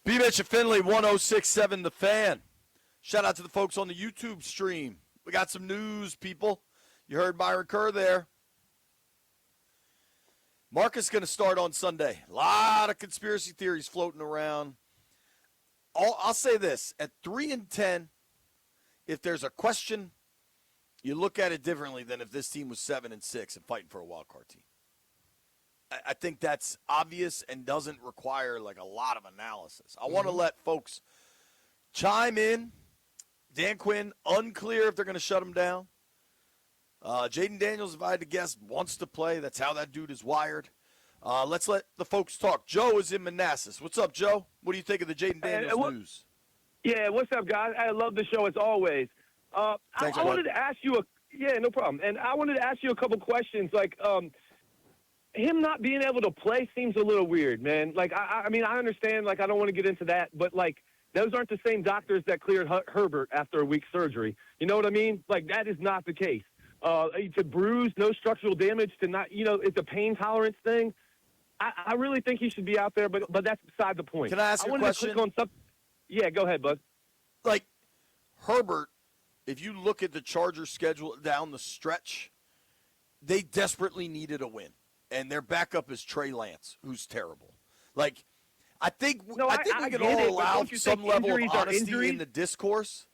BMitch and Finlay, 1067 The Fan. Shout out to the folks on the YouTube stream. We got some news, people. You heard Myron Kerr there. Marcus going to start on Sunday. A lot of conspiracy theories floating around. I'll say this. At 3-10, if there's a question, you look at it differently than if this team was 7-6 and fighting for a wild card team. I think that's obvious and doesn't require like a lot of analysis. I want to let folks chime in. Dan Quinn, unclear if they're going to shut him down. Jayden Daniels, if I had to guess, wants to play. That's how that dude is wired. Let's let the folks talk. Joe is in Manassas. What's up, Joe? What do you think of the Jayden Daniels news? Yeah, what's up, guys? I love the show as always. Thanks, I wanted to ask you no problem. And I wanted to ask you a couple questions. Like, him not being able to play seems a little weird, man. Like, I mean, I understand. Like, I don't want to get into that, but like, those aren't the same doctors that cleared Herbert after a week's surgery. You know what I mean? Like, that is not the case. To bruise, no structural damage, to not, it's a pain tolerance thing. I really think he should be out there, but that's beside the point. Can I ask you a question? To click on something. Yeah, go ahead, bud. Like, Herbert, if you look at the Chargers' schedule down the stretch, they desperately needed a win. And their backup is Trey Lance, who's terrible. Like, I think we can all allow some level of honesty in the discourse.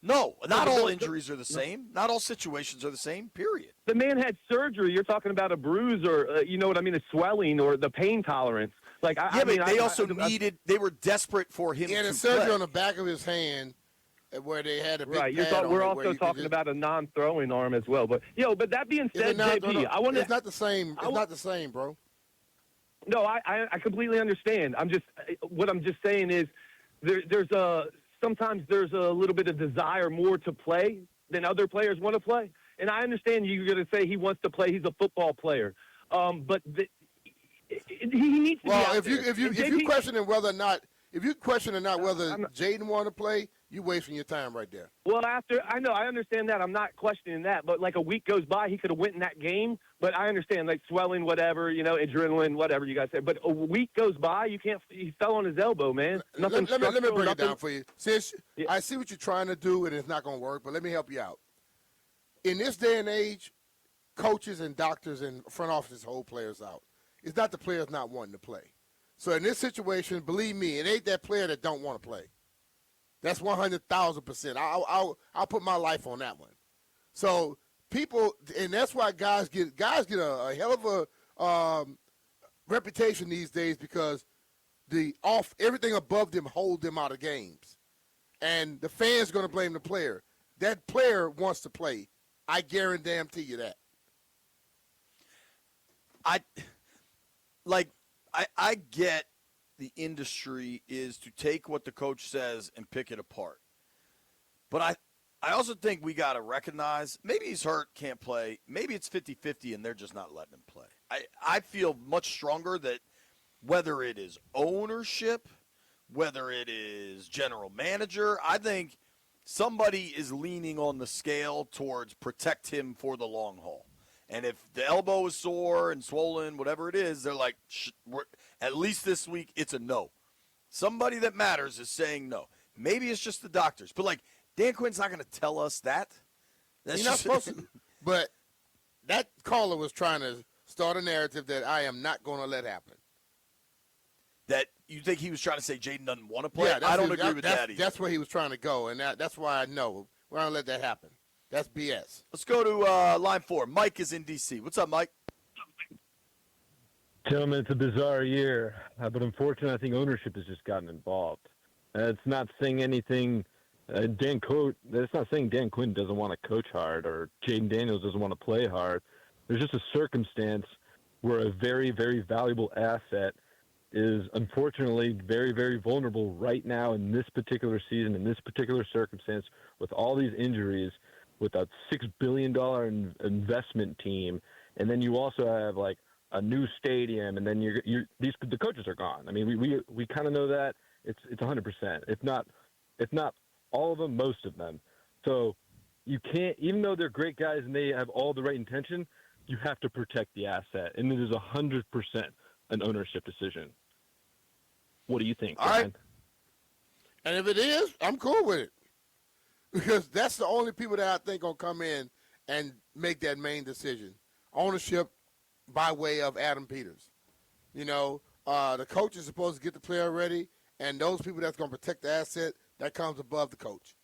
No, not all injuries are the same. Not all situations are the same, period. The man had surgery. You're talking about a bruise or, you know what I mean, a swelling or the pain tolerance. Like, they were desperate for him to play. He had a surgery on the back of his hand where they had a big pad on we're it also talking about a non-throwing arm as well. But, but that being said, JP, it's not the same. It's not the same, bro. No, I completely understand. What I'm just saying is sometimes there's a little bit of desire more to play than other players want to play. And I understand you're going to say he wants to play. He's a football player. But he needs to be out there. If you questioning whether or not whether Jayden want to play, you're wasting your time right there. Well, I understand that. I'm not questioning that. But like a week goes by, he could have went in that game. But I understand, like swelling, whatever, adrenaline, whatever you guys say. But a week goes by, he fell on his elbow, man. Let me break it down for you. I see what you're trying to do, and it's not going to work, but let me help you out. In this day and age, coaches and doctors and front offices hold players out. It's not the players not wanting to play. So in this situation, believe me, it ain't that player that don't want to play. That's 100,000%. I'll put my life on that one. So people, and that's why guys get a hell of a reputation these days because everything above them hold them out of games, and the fans going to blame the player. That player wants to play. I guarantee you that. I get the industry is to take what the coach says and pick it apart. But I also think we got to recognize maybe he's hurt, can't play. Maybe it's 50-50 and they're just not letting him play. I feel much stronger that whether it is ownership, whether it is general manager, I think somebody is leaning on the scale towards protect him for the long haul. And if the elbow is sore and swollen, whatever it is, they're like, at least this week, it's a no. Somebody that matters is saying no. Maybe it's just the doctors. But, like, Dan Quinn's not going to tell us that. He's not supposed to. But that caller was trying to start a narrative that I am not going to let happen. That you think he was trying to say Jayden doesn't want to play? Yeah, I don't agree with that either. That's where he was trying to go, and that's why I know. We're not going to let that happen. That's BS. Let's go to line 4. Mike is in D.C. What's up, Mike? Gentlemen, it's a bizarre year, but unfortunately, I think ownership has just gotten involved. It's not saying anything. It's not saying Dan Quinn doesn't want to coach hard or Jayden Daniels doesn't want to play hard. There's just a circumstance where a very, very valuable asset is unfortunately very, very vulnerable right now in this particular season, in this particular circumstance, with all these injuries, with a $6 billion investment team, and then you also have like a new stadium, and then the coaches are gone. I mean, we kind of know that it's 100%. If not all of them, most of them. So you can't, even though they're great guys and they have all the right intention, you have to protect the asset, and it is 100% an ownership decision. What do you think, All Brian? right. And if it is, I'm cool with it. Because that's the only people that I think going to come in and make that main decision. Ownership by way of Adam Peters. The coach is supposed to get the player ready, and those people that's going to protect the asset, that comes above the coach.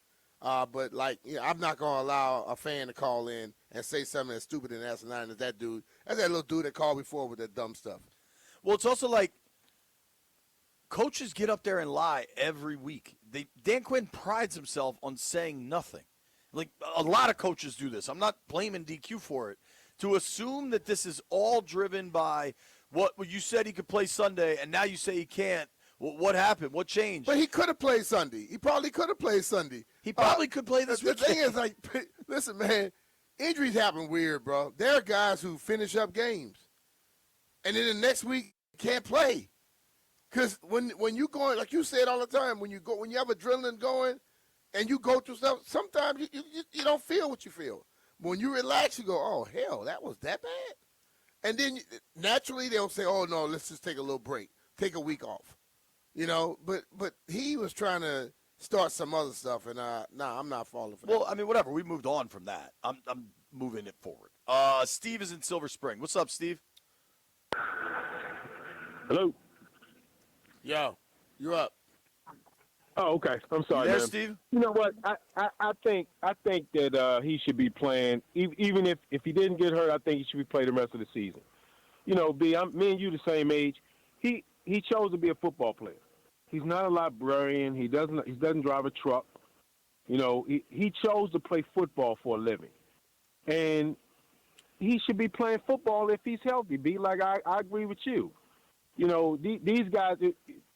But, I'm not going to allow a fan to call in and say something as stupid and asinine as that dude. That's that little dude that called before with that dumb stuff. Well, it's also like coaches get up there and lie every week. Dan Quinn prides himself on saying nothing. Like, a lot of coaches do this. I'm not blaming DQ for it. To assume that this is all driven by what you said he could play Sunday, and now you say he can't. What happened? What changed? But he could have played Sunday. He probably could have played Sunday. He probably could play this weekend. The thing is, listen, man, injuries happen weird, bro. There are guys who finish up games, and then the next week can't play. Because when you going, like you said all the time, when you have adrenaline going, and you go through stuff, sometimes you don't feel what you feel. When you relax, you go, oh, hell, that was that bad? And then naturally they'll say, oh, no, let's just take a little break, take a week off. But he was trying to start some other stuff, and I'm not falling for that. Well, I mean, whatever. We moved on from that. I'm moving it forward. Steve is in Silver Spring. What's up, Steve? Hello. Yo, you're up. Oh, okay. I'm sorry, There, man. Steve? You know what? I think that he should be playing, even if he didn't get hurt. I think he should be playing the rest of the season. B, me and you the same age. He chose to be a football player. He's not a librarian. He doesn't drive a truck. He chose to play football for a living, and he should be playing football if he's healthy. B, like I agree with you. These guys.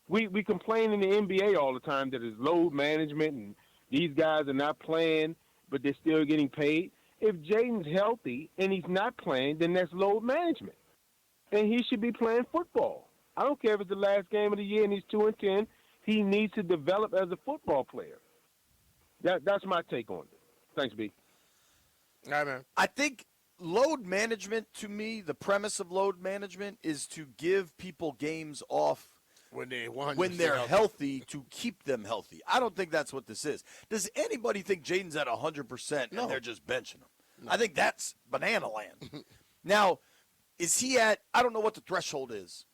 We complain in the NBA all the time that it's load management and these guys are not playing, but they're still getting paid. If Jayden's healthy and he's not playing, then that's load management. And he should be playing football. I don't care if it's the last game of the year and he's 2-10. He needs to develop as a football player. That's my take on it. Thanks, B. All right, man. I think load management, to me, the premise of load management is to give people games off when they're healthy to keep them healthy. I don't think that's what this is. Does anybody think Jayden's at 100% and they're just benching him? No. I think that's banana land. Now, is he at, I don't know what the threshold is,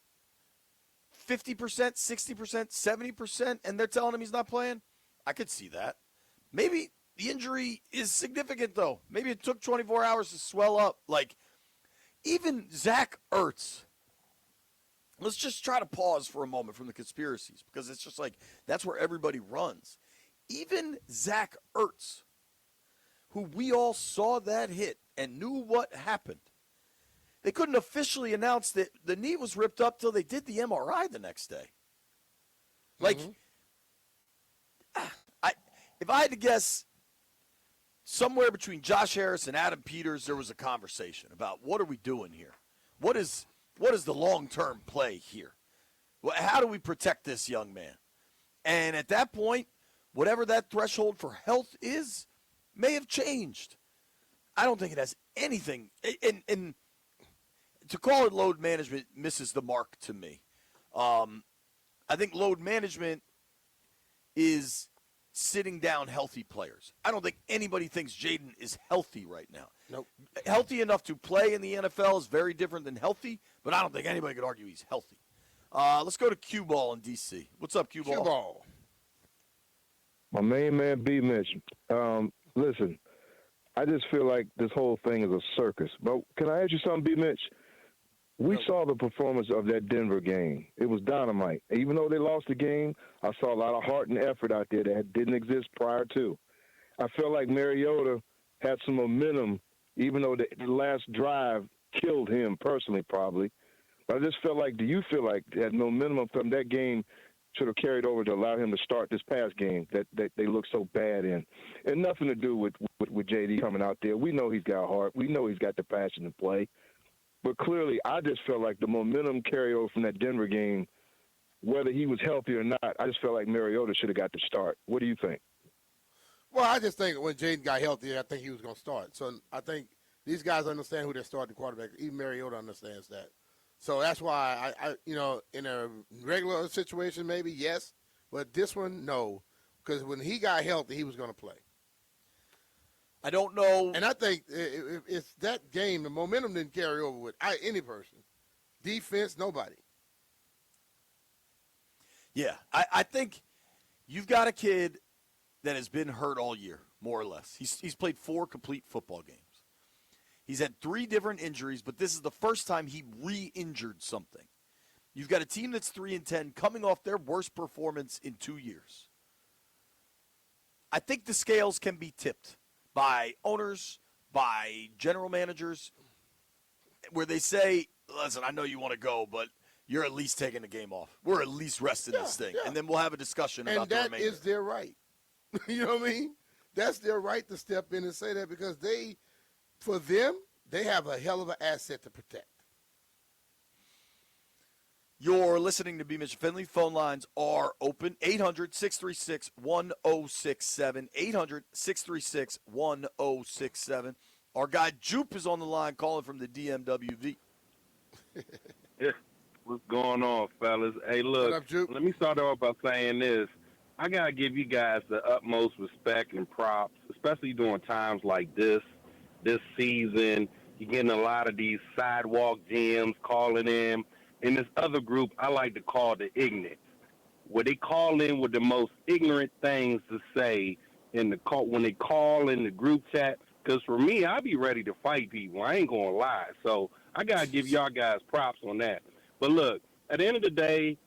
50%, 60%, 70%, and they're telling him he's not playing? I could see that. Maybe the injury is significant, though. Maybe it took 24 hours to swell up. Like, even Zach Ertz. Let's just try to pause for a moment from the conspiracies, because it's just like that's where everybody runs. Even Zach Ertz, who we all saw that hit and knew what happened, they couldn't officially announce that the knee was ripped up till they did the MRI the next day. Like, if I had to guess, somewhere between Josh Harris and Adam Peters, there was a conversation about what are we doing here? What is the long-term play here? How do we protect this young man? And at that point, whatever that threshold for health is may have changed. I don't think it has anything. And to call it load management misses the mark to me. I think load management is sitting down healthy players. I don't think anybody thinks Jayden is healthy right now. Nope. Healthy enough to play in the NFL is very different than healthy, but I don't think anybody could argue he's healthy. Let's go to Q Ball in D.C. What's up, Q Ball? Q Ball. My main man, BMitch. Listen, I just feel like this whole thing is a circus. But can I ask you something, BMitch? We saw the performance of that Denver game. It was dynamite. Even though they lost the game, I saw a lot of heart and effort out there that didn't exist prior to. I felt like Mariota had some momentum, even though the last drive killed him personally, probably. But I just felt like, do you feel like that momentum from that game should have carried over to allow him to start this past game that they look so bad in? And nothing to do with JD coming out there. We know he's got heart. We know he's got the passion to play. But clearly, I just felt like the momentum carried over from that Denver game, whether he was healthy or not, I just felt like Mariota should have got the start. What do you think? Well, I just think when Jayden got healthy, I think he was going to start. So I think these guys understand who they're starting quarterback. Even Mariota understands that. So that's why I in a regular situation, maybe, yes. But this one, no. because when he got healthy, he was going to play. I don't know. And I think it's that game, the momentum didn't carry over with any person. Defense, nobody. Yeah, I think you've got a kid that has been hurt all year, more or less. He's played 4 complete football games. He's had 3 different injuries, but this is the first time he re-injured something. You've got a team that's 3-10 coming off their worst performance in 2 years. I think the scales can be tipped by owners, by general managers, where they say, listen, I know you want to go, but you're at least taking the game off. We're at least resting this thing. Yeah. And then we'll have a discussion about the remainder. And that is their right. You know what I mean? That's their right to step in and say that because for them, they have a hell of an asset to protect. You're listening to BMitch Finlay. Phone lines are open. 800-636-1067. 800-636-1067. Our guy Jupe is on the line calling from the DMWV. What's going on, fellas? Hey, look, what up, Jupe? Let me start off by saying this. I got to give you guys the utmost respect and props, especially during times like this season. You're getting a lot of these sidewalk GMs calling in. And this other group I like to call the ignorant, where they call in with the most ignorant things to say when they call in the group chat. Because for me, I be ready to fight people. I ain't going to lie. So I got to give y'all guys props on that. But look, at the end of the day,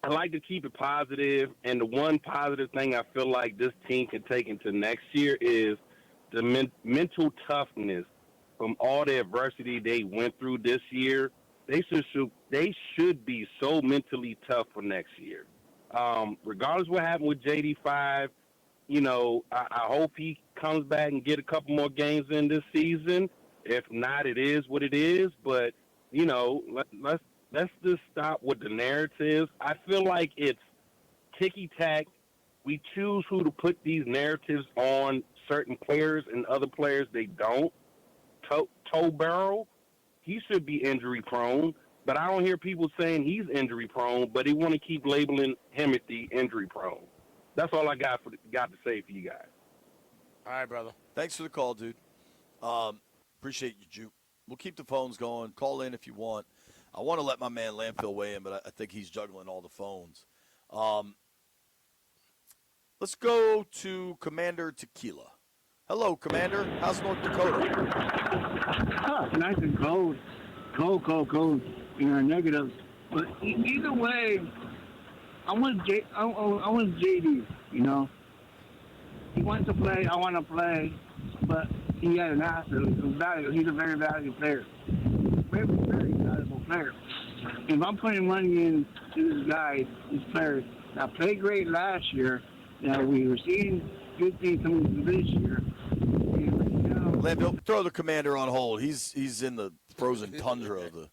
I like to keep it positive, and the one positive thing I feel like this team can take into next year is the mental toughness from all the adversity they went through this year. They should be so mentally tough for next year. Regardless of what happened with JD5, I hope he comes back and get a couple more games in this season. If not, it is what it is. But, let's just stop with the narratives. I feel like it's ticky-tack. We choose who to put these narratives on certain players and other players they don't. Toe Barrow, he should be injury-prone, but I don't hear people saying he's injury-prone, but they want to keep labeling him at the injury-prone. That's all I got to say for you guys. All right, brother. Thanks for the call, dude. Appreciate you, Jupe. We'll keep the phones going. Call in if you want. I want to let my man Landfill weigh in, but I think he's juggling all the phones. Let's go to Commander Tequila. Hello, Commander. How's North Dakota? Nice and cold. Cold. Negative. But either way, I want JD, He wants to play, I want to play, but he had an asset. He's a very valuable player. Very, very valuable player. If I'm putting money into this guy, these players that played great last year, that we were seeing good things coming through this year. Landfill, throw the Commander on hold. He's in the frozen tundra of the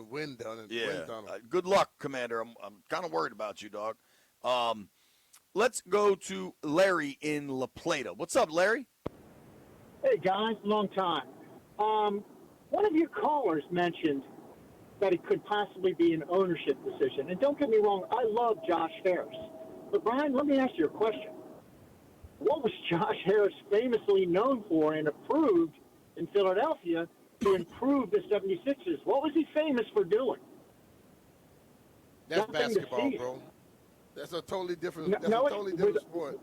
wind down in yeah. wind tunnel. Good luck, Commander. I'm kind of worried about you, dog. Let's go to Larry in La Plata. What's up, Larry? Hey, guys. Long time. One of your callers mentioned that it could possibly be an ownership decision. And don't get me wrong, I love Josh Harris. But, Brian, let me ask you a question. What was Josh Harris famously known for and approved in Philadelphia to improve the 76ers? What was he famous for doing? That's Nothing basketball, bro. That's a totally different, sport.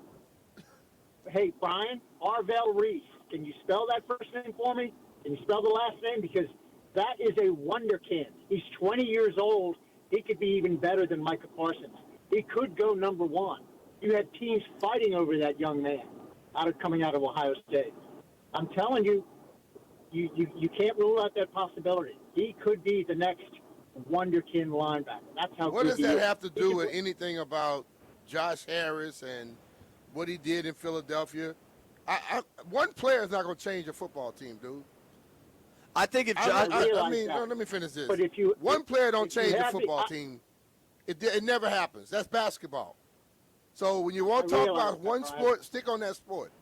Hey, Brian, Arvell Reese. Can you spell that first name for me? Can you spell the last name? Because that is a wonderkind. He's 20 years old. He could be even better than Micah Parsons. He could go number one. You had teams fighting over that young man coming out of Ohio State. I'm telling you, you can't rule out that possibility. He could be the next wonderkind linebacker. That's how. What does that have to do with anything about Josh Harris and what he did in Philadelphia? One player is not going to change a football team, dude. I think if Josh, let me finish this. But one player don't change a football team. It never happens. That's basketball. So when you want to talk about one sport, stick on that sport.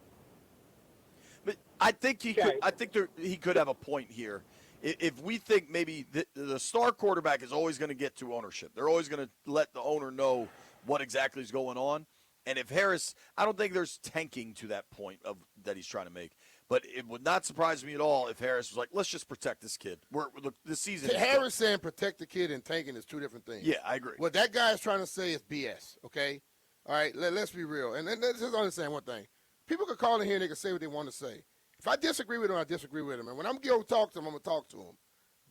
But I think he could. I think he could have a point here. If we think maybe the star quarterback is always going to get to ownership, they're always going to let the owner know what exactly is going on. And if Harris, I don't think there's tanking to that point of that he's trying to make. But it would not surprise me at all if Harris was like, let's just protect this kid. Look, this season. Harris saying protect the kid and tanking is two different things. Yeah, I agree. What that guy is trying to say is BS, okay? All right, let's be real. And let's just understand one thing. People can call in here and they can say what they want to say. If I disagree with him, I disagree with him. And when I'm going to talk to him, I'm going to talk to him.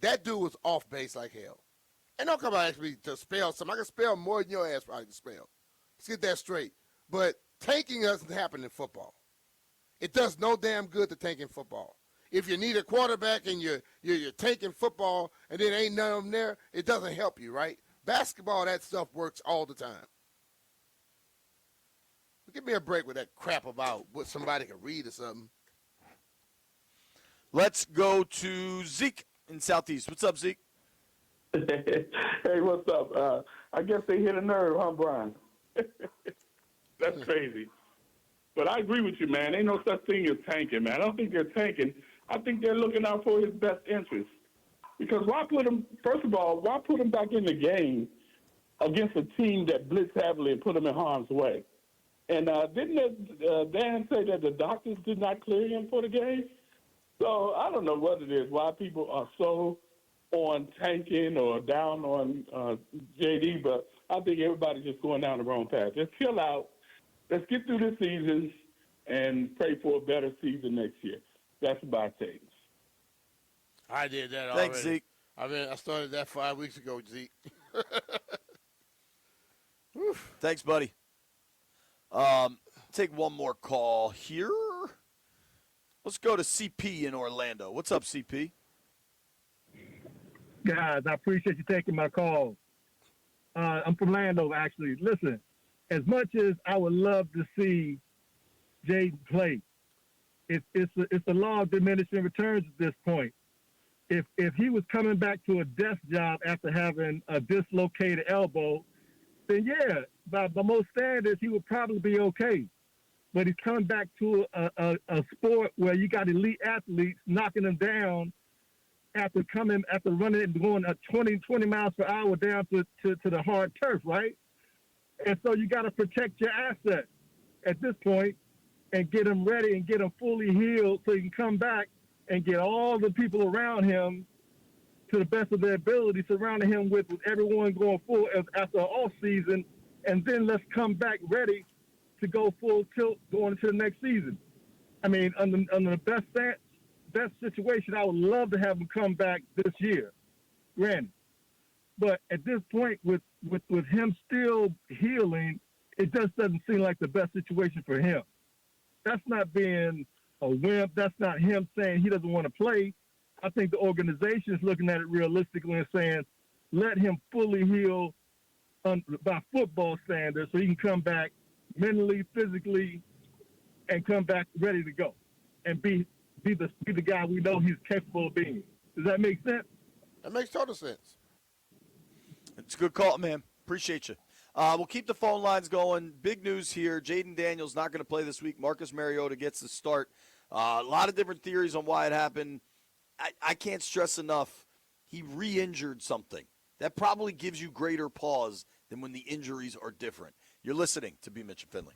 That dude was off base like hell. And don't come out actually to spell something. I can spell more than your ass probably can spell. Let's get that straight. But tanking doesn't happen in football. It does no damn good to tank in football. If you need a quarterback and you're tanking football and then ain't none of them there, it doesn't help you, right? Basketball, that stuff works all the time. Give me a break with that crap about what somebody can read or something. Let's go to Zeke in Southeast. What's up, Zeke? Hey, what's up? I guess they hit a nerve, huh, Brian? That's crazy. But I agree with you, man. Ain't no such thing as tanking, man. I don't think they're tanking. I think they're looking out for his best interest. Because why put him, first of all, why put him back in the game against a team that blitz heavily and put him in harm's way? And didn't Dan say that the doctors did not clear him for the game? So I don't know what it is, why people are so on tanking or down on JD, but I think everybody's just going down the wrong path. Just chill out. Let's get through this season and pray for a better season next year. That's my take. I did that already. Thanks, Zeke. I started that 5 weeks ago, Zeke. Thanks, buddy. Take one more call here. Let's go to CP in Orlando. What's up, CP? Guys, I appreciate you taking my call. I'm from Orlando, actually. Listen, as much as I would love to see Jayden play, it's the law of diminishing returns at this point. If he was coming back to a desk job after having a dislocated elbow, then yeah, by most standards, he would probably be okay. But he's coming back to a sport where you got elite athletes knocking him down after running and going at 20 miles per hour down to the hard turf, right? And so you got to protect your assets at this point and get him ready and get him fully healed so he can come back and get all the people around him to the best of their ability, surrounding him with everyone going full after an off season, and then let's come back ready to go full tilt going into the next season. I mean, under the best situation, I would love to have him come back this year, granted. But at this point, with him still healing, it just doesn't seem like the best situation for him. That's not being a wimp. That's not him saying he doesn't want to play. I think the organization is looking at it realistically and saying, let him fully heal by football standards so he can come back mentally, physically, and come back ready to go and be the guy we know he's capable of being. Does that make sense? That makes total sense. It's a good call, man. Appreciate you. We'll keep the phone lines going. Big news here. Jayden Daniels not going to play this week. Marcus Mariota gets the start. A lot of different theories on why it happened. I can't stress enough, he re-injured something. That probably gives you greater pause than when the injuries are different. You're listening to BMitch and Finlay.